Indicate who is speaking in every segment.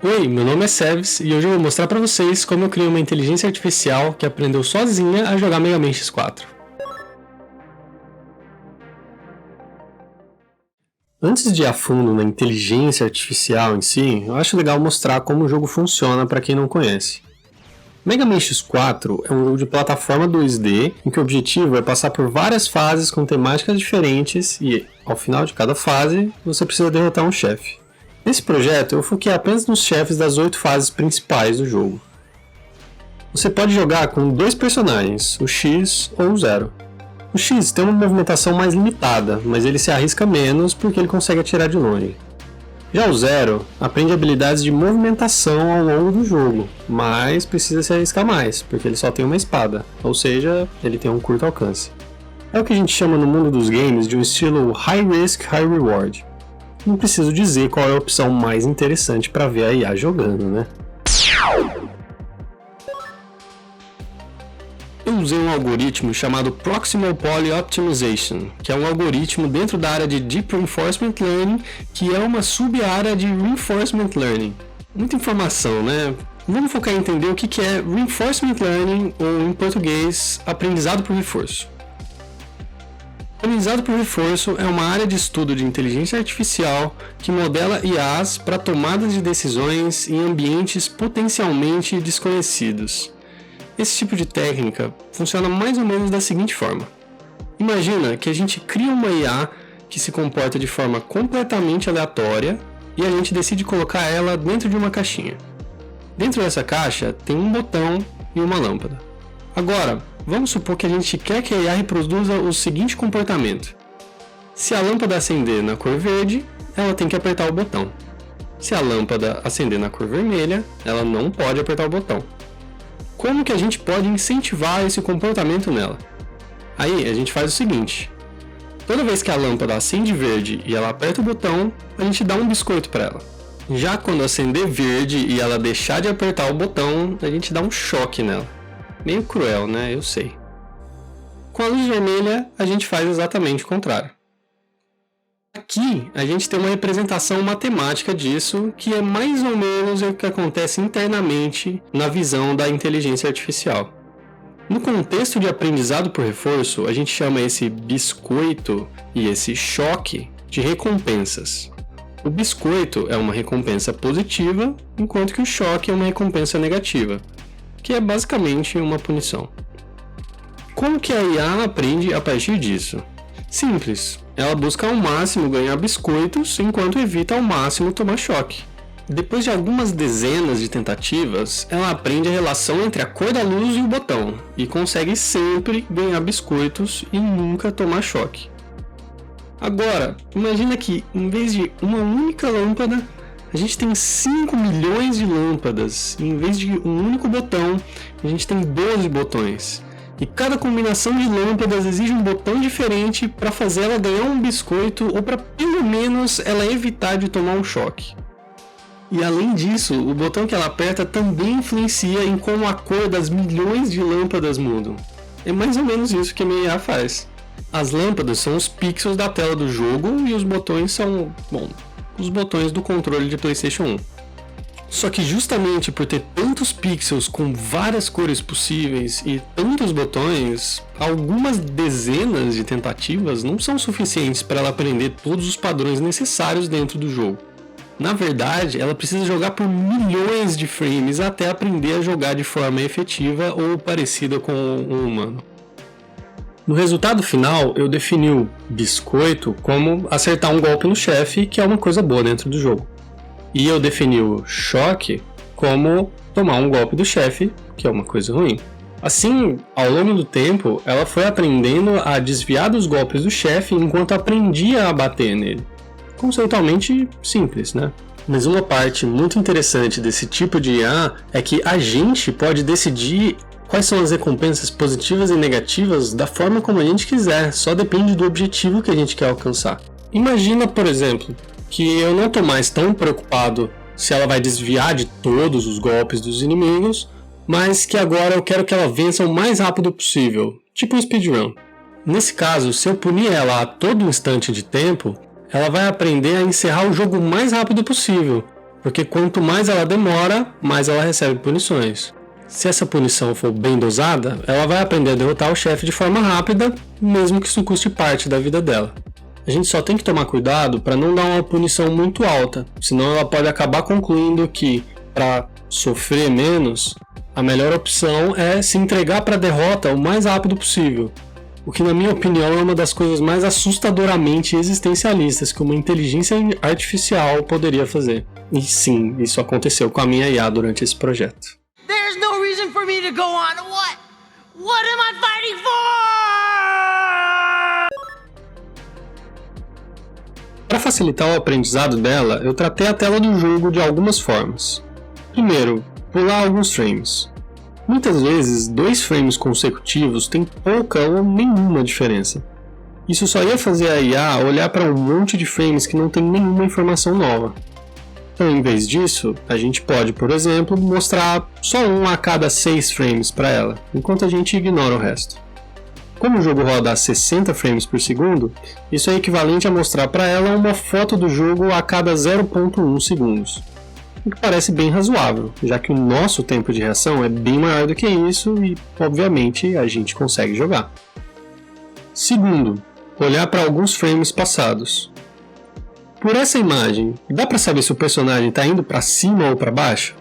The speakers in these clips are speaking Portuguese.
Speaker 1: Oi, meu nome é Seves e hoje eu vou mostrar para vocês como eu criei uma inteligência artificial que aprendeu sozinha a jogar Mega Man X4. Antes de ir a fundo na inteligência artificial em si, eu acho legal mostrar como o jogo funciona para quem não conhece. Mega Man X4 é um jogo de plataforma 2D em que o objetivo é passar por várias fases com temáticas diferentes e, ao final de cada fase, você precisa derrotar um chefe. Nesse projeto, eu foquei apenas nos chefes das 8 fases principais do jogo. Você pode jogar com dois personagens, o X ou o Zero. O X tem uma movimentação mais limitada, mas ele se arrisca menos porque ele consegue atirar de longe. Já o Zero aprende habilidades de movimentação ao longo do jogo, mas precisa se arriscar mais, porque ele só tem uma espada, ou seja, ele tem um curto alcance. É o que a gente chama no mundo dos games de um estilo High Risk, High Reward. Não preciso dizer qual é a opção mais interessante para ver a IA jogando, né? Eu usei um algoritmo chamado Proximal Poly Optimization, que é um algoritmo dentro da área de Deep Reinforcement Learning, que é uma sub-área de Reinforcement Learning. Muita informação, né? Vamos focar em entender o que é Reinforcement Learning, ou em português, aprendizado por reforço. Aprendizado por reforço é uma área de estudo de inteligência artificial que modela IAs para tomadas de decisões em ambientes potencialmente desconhecidos. Esse tipo de técnica funciona mais ou menos da seguinte forma. Imagina que a gente cria uma IA que se comporta de forma completamente aleatória e a gente decide colocar ela dentro de uma caixinha. Dentro dessa caixa tem um botão e uma lâmpada. Agora, vamos supor que a gente quer que a IA reproduza o seguinte comportamento. Se a lâmpada acender na cor verde, ela tem que apertar o botão. Se a lâmpada acender na cor vermelha, ela não pode apertar o botão. Como que a gente pode incentivar esse comportamento nela? Aí a gente faz o seguinte. Toda vez que a lâmpada acende verde e ela aperta o botão, a gente dá um biscoito para ela. Já quando acender verde e ela deixar de apertar o botão, a gente dá um choque nela. Meio cruel, né? Eu sei. Com a luz vermelha, a gente faz exatamente o contrário. Aqui, a gente tem uma representação matemática disso, que é mais ou menos o que acontece internamente na visão da inteligência artificial. No contexto de aprendizado por reforço, a gente chama esse biscoito e esse choque de recompensas. O biscoito é uma recompensa positiva, enquanto que o choque é uma recompensa negativa, que é basicamente uma punição. Como que a IA aprende a partir disso? Simples, ela busca ao máximo ganhar biscoitos enquanto evita ao máximo tomar choque. Depois de algumas dezenas de tentativas, ela aprende a relação entre a cor da luz e o botão, e consegue sempre ganhar biscoitos e nunca tomar choque. Agora, imagina que em vez de uma única lâmpada, a gente tem 5 milhões de lâmpadas, e em vez de um único botão, a gente tem 12 botões. E cada combinação de lâmpadas exige um botão diferente para fazer ela ganhar um biscoito ou para pelo menos ela evitar de tomar um choque. E além disso, o botão que ela aperta também influencia em como a cor das milhões de lâmpadas mudam. É mais ou menos isso que a minha IA faz. As lâmpadas são os pixels da tela do jogo e os botões são, os botões do controle de PlayStation 1. Só que justamente por ter tantos pixels com várias cores possíveis e tantos botões, algumas dezenas de tentativas não são suficientes para ela aprender todos os padrões necessários dentro do jogo. Na verdade, ela precisa jogar por milhões de frames até aprender a jogar de forma efetiva ou parecida com um humano. No resultado final, eu defini o biscoito como acertar um golpe no chefe, que é uma coisa boa dentro do jogo. E eu defini o choque como tomar um golpe do chefe, que é uma coisa ruim. Assim, ao longo do tempo, ela foi aprendendo a desviar dos golpes do chefe enquanto aprendia a bater nele. Conceitualmente simples, né? Mas uma parte muito interessante desse tipo de IA é que a gente pode decidir quais são as recompensas positivas e negativas da forma como a gente quiser, só depende do objetivo que a gente quer alcançar. Imagina, por exemplo, que eu não estou mais tão preocupado se ela vai desviar de todos os golpes dos inimigos, mas que agora eu quero que ela vença o mais rápido possível, tipo um speedrun. Nesse caso, se eu punir ela a todo instante de tempo, ela vai aprender a encerrar o jogo o mais rápido possível, porque quanto mais ela demora, mais ela recebe punições. Se essa punição for bem dosada, ela vai aprender a derrotar o chefe de forma rápida, mesmo que isso custe parte da vida dela. A gente só tem que tomar cuidado para não dar uma punição muito alta, senão ela pode acabar concluindo que, para sofrer menos, a melhor opção é se entregar para a derrota o mais rápido possível, o que na minha opinião é uma das coisas mais assustadoramente existencialistas que uma inteligência artificial poderia fazer. E sim, isso aconteceu com a minha IA durante esse projeto.
Speaker 2: There's no reason for me to go on. What am I fighting for?
Speaker 1: Para facilitar o aprendizado dela, eu tratei a tela do jogo de algumas formas. Primeiro, pular alguns frames. Muitas vezes, 2 frames consecutivos têm pouca ou nenhuma diferença. Isso só ia fazer a IA olhar para um monte de frames que não tem nenhuma informação nova. Então, em vez disso, a gente pode, por exemplo, mostrar só um a cada 6 frames para ela, enquanto a gente ignora o resto. Como o jogo roda a 60 frames por segundo, isso é equivalente a mostrar para ela uma foto do jogo a cada 0.1 segundos. O que parece bem razoável, já que o nosso tempo de reação é bem maior do que isso e, obviamente, a gente consegue jogar. Segundo, olhar para alguns frames passados. Por essa imagem, dá para saber se o personagem está indo para cima ou para baixo?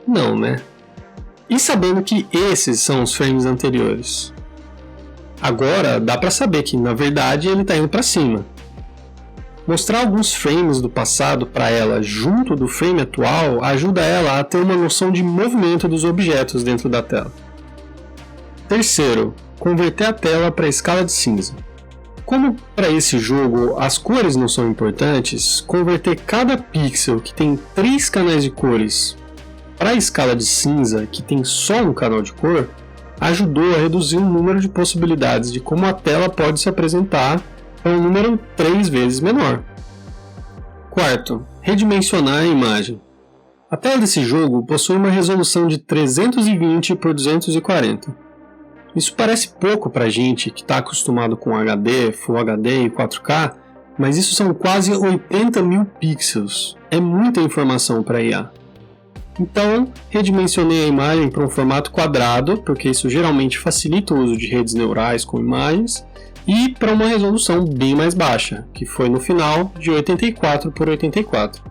Speaker 1: Não, né? E sabendo que esses são os frames anteriores? Agora dá para saber que, na verdade, ele está indo para cima. Mostrar alguns frames do passado para ela junto do frame atual ajuda ela a ter uma noção de movimento dos objetos dentro da tela. Terceiro, converter a tela para a escala de cinza. Como para esse jogo as cores não são importantes, converter cada pixel que tem 3 canais de cores para a escala de cinza que tem só um canal de cor ajudou a reduzir o número de possibilidades de como a tela pode se apresentar para um número 3 vezes menor. Quarto, redimensionar a imagem. A tela desse jogo possui uma resolução de 320 por 240. Isso parece pouco para a gente que está acostumado com HD, Full HD e 4K, mas isso são quase 80 mil pixels. É muita informação para IA. Então, redimensionei a imagem para um formato quadrado, porque isso geralmente facilita o uso de redes neurais com imagens, e para uma resolução bem mais baixa, que foi no final de 84 por 84.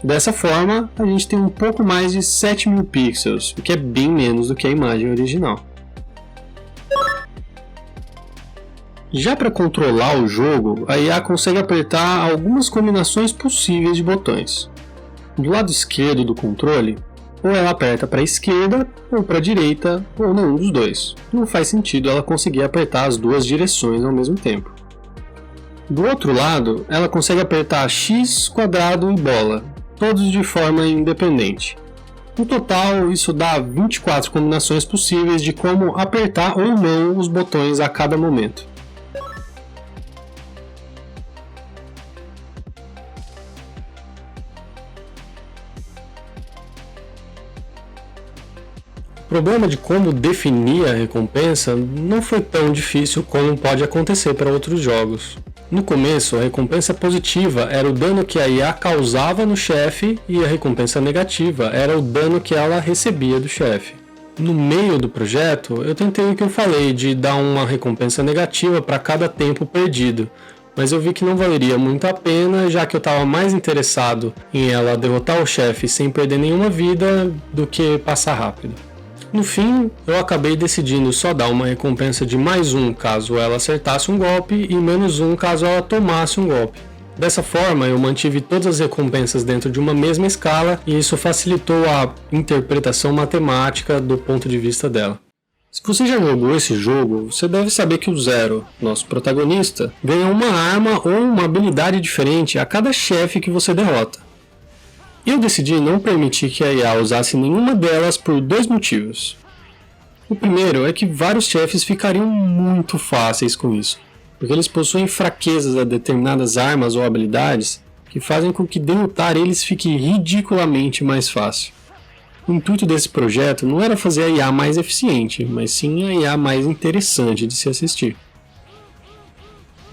Speaker 1: Dessa forma, a gente tem um pouco mais de 7.000 pixels, o que é bem menos do que a imagem original. Já para controlar o jogo, a IA consegue apertar algumas combinações possíveis de botões. Do lado esquerdo do controle, ou ela aperta para a esquerda ou para a direita, ou nenhum dos dois. Não faz sentido ela conseguir apertar as duas direções ao mesmo tempo. Do outro lado, ela consegue apertar X, quadrado e bola, todos de forma independente. No total, isso dá 24 combinações possíveis de como apertar ou não os botões a cada momento. O problema de como definir a recompensa não foi tão difícil como pode acontecer para outros jogos. No começo, a recompensa positiva era o dano que a IA causava no chefe e a recompensa negativa era o dano que ela recebia do chefe. No meio do projeto, eu tentei o que eu falei de dar uma recompensa negativa para cada tempo perdido, mas eu vi que não valeria muito a pena, já que eu estava mais interessado em ela derrotar o chefe sem perder nenhuma vida do que passar rápido. No fim, eu acabei decidindo só dar uma recompensa de mais 1 caso ela acertasse um golpe e menos 1 caso ela tomasse um golpe. Dessa forma, eu mantive todas as recompensas dentro de uma mesma escala e isso facilitou a interpretação matemática do ponto de vista dela. Se você já jogou esse jogo, você deve saber que o Zero, nosso protagonista, ganha uma arma ou uma habilidade diferente a cada chefe que você derrota. Eu decidi não permitir que a IA usasse nenhuma delas por 2 motivos. O primeiro é que vários chefes ficariam muito fáceis com isso, porque eles possuem fraquezas a determinadas armas ou habilidades que fazem com que derrotar eles fique ridiculamente mais fácil. O intuito desse projeto não era fazer a IA mais eficiente, mas sim a IA mais interessante de se assistir.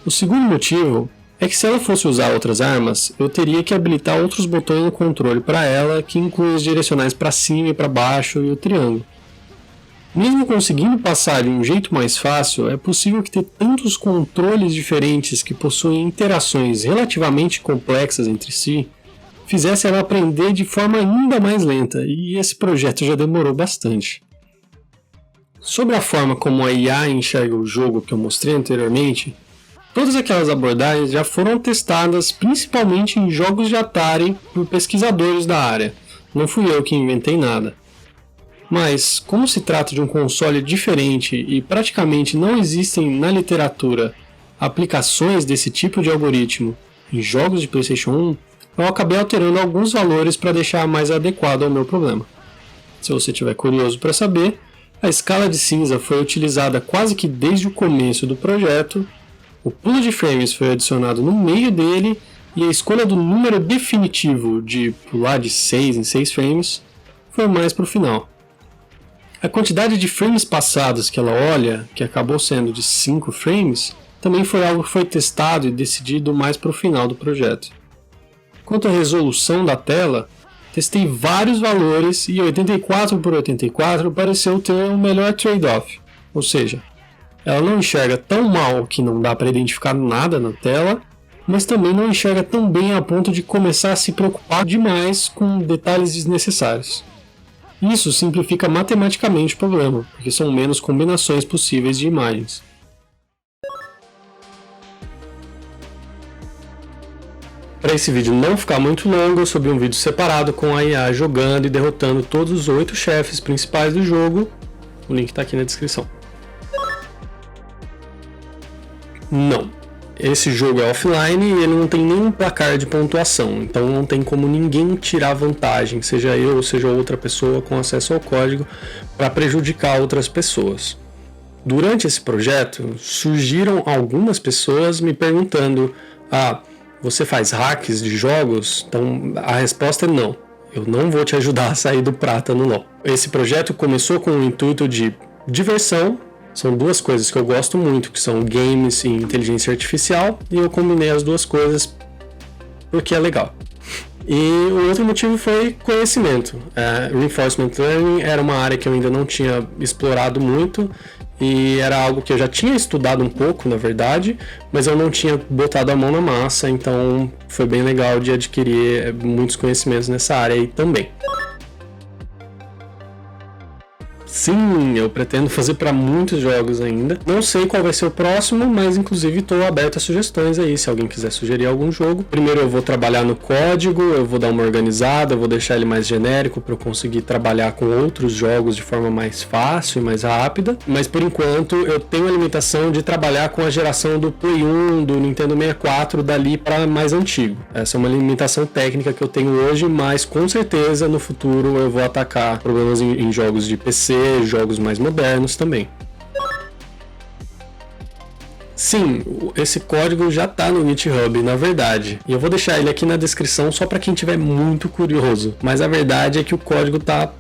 Speaker 1: O segundo motivo é que se ela fosse usar outras armas, eu teria que habilitar outros botões no controle para ela, que incluem os direcionais para cima e para baixo e o triângulo. Mesmo conseguindo passar de um jeito mais fácil, é possível que ter tantos controles diferentes que possuem interações relativamente complexas entre si, fizesse ela aprender de forma ainda mais lenta, e esse projeto já demorou bastante. Sobre a forma como a IA enxerga o jogo que eu mostrei anteriormente, todas aquelas abordagens já foram testadas principalmente em jogos de Atari por pesquisadores da área, não fui eu que inventei nada. Mas, como se trata de um console diferente e praticamente não existem na literatura aplicações desse tipo de algoritmo em jogos de PlayStation 1, eu acabei alterando alguns valores para deixar mais adequado ao meu problema. Se você estiver curioso para saber, a escala de cinza foi utilizada quase que desde o começo do projeto, o pulo de frames foi adicionado no meio dele e a escolha do número definitivo de pular de 6 em 6 frames foi mais para o final. A quantidade de frames passados que ela olha, que acabou sendo de 5 frames, também foi algo que foi testado e decidido mais para o final do projeto. Quanto à resolução da tela, testei vários valores e 84x84 pareceu ter um melhor trade-off, ou seja, ela não enxerga tão mal que não dá para identificar nada na tela, mas também não enxerga tão bem a ponto de começar a se preocupar demais com detalhes desnecessários. Isso simplifica matematicamente o problema, porque são menos combinações possíveis de imagens. Para esse vídeo não ficar muito longo, eu subi um vídeo separado com a IA jogando e derrotando todos os 8 chefes principais do jogo. O link está aqui na descrição. Não. Esse jogo é offline e ele não tem nenhum placar de pontuação, então não tem como ninguém tirar vantagem, seja eu ou seja outra pessoa com acesso ao código, para prejudicar outras pessoas. Durante esse projeto, surgiram algumas pessoas me perguntando: você faz hacks de jogos? Então a resposta é não. Eu não vou te ajudar a sair do prata no LoL. Esse projeto começou com o intuito de diversão. São duas coisas que eu gosto muito, que são games e inteligência artificial, e eu combinei as duas coisas porque é legal. E o outro motivo foi conhecimento. Reinforcement Learning era uma área que eu ainda não tinha explorado muito, e era algo que eu já tinha estudado um pouco, na verdade, mas eu não tinha botado a mão na massa, então foi bem legal de adquirir muitos conhecimentos nessa área aí também. Sim, eu pretendo fazer para muitos jogos ainda. Não sei qual vai ser o próximo, mas inclusive estou aberto a sugestões aí, se alguém quiser sugerir algum jogo. Primeiro eu vou trabalhar no código, eu vou dar uma organizada, eu vou deixar ele mais genérico para eu conseguir trabalhar com outros jogos de forma mais fácil e mais rápida. Mas por enquanto eu tenho a limitação de trabalhar com a geração do Play 1, do Nintendo 64, dali para mais antigo. Essa é uma limitação técnica que eu tenho hoje, mas com certeza no futuro eu vou atacar problemas em jogos de PC, jogos mais modernos também. Sim, esse código já está no GitHub, na verdade, e eu vou deixar ele aqui na descrição só para quem tiver muito curioso, mas a verdade é que o código está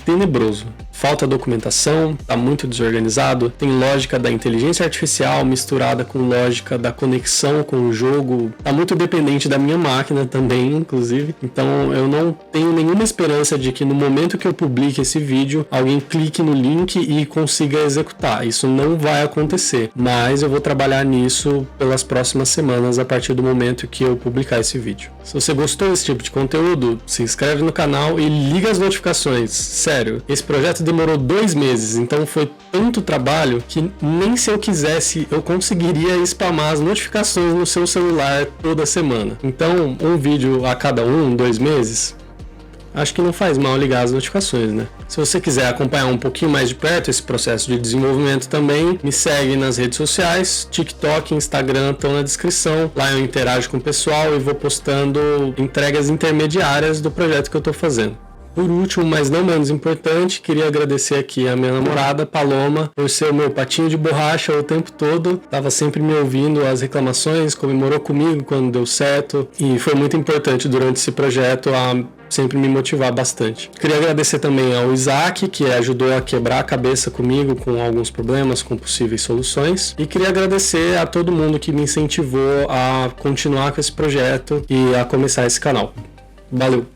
Speaker 1: tenebroso. Falta documentação, está muito desorganizado, tem lógica da inteligência artificial misturada com lógica da conexão com o jogo, está muito dependente da minha máquina também, inclusive, então eu não tenho nenhuma esperança de que no momento que eu publique esse vídeo, alguém clique no link e consiga executar. Isso não vai acontecer, mas eu vou trabalhar nisso pelas próximas semanas a partir do momento que eu publicar esse vídeo. Se você gostou desse tipo de conteúdo, se inscreve no canal e liga as notificações. Sério, esse projeto demorou 2 meses, então foi tanto trabalho que nem se eu quisesse eu conseguiria spamar as notificações no seu celular toda semana. Então, um vídeo a cada 2 meses, acho que não faz mal ligar as notificações, né? Se você quiser acompanhar um pouquinho mais de perto esse processo de desenvolvimento também, me segue nas redes sociais, TikTok, Instagram estão na descrição. Lá eu interajo com o pessoal e vou postando entregas intermediárias do projeto que eu estou fazendo. Por último, mas não menos importante, queria agradecer aqui a minha namorada, Paloma, por ser o meu patinho de borracha o tempo todo. Estava sempre me ouvindo as reclamações, comemorou comigo quando deu certo e foi muito importante durante esse projeto a sempre me motivar bastante. Queria agradecer também ao Isaac, que ajudou a quebrar a cabeça comigo com alguns problemas, com possíveis soluções. E queria agradecer a todo mundo que me incentivou a continuar com esse projeto e a começar esse canal. Valeu!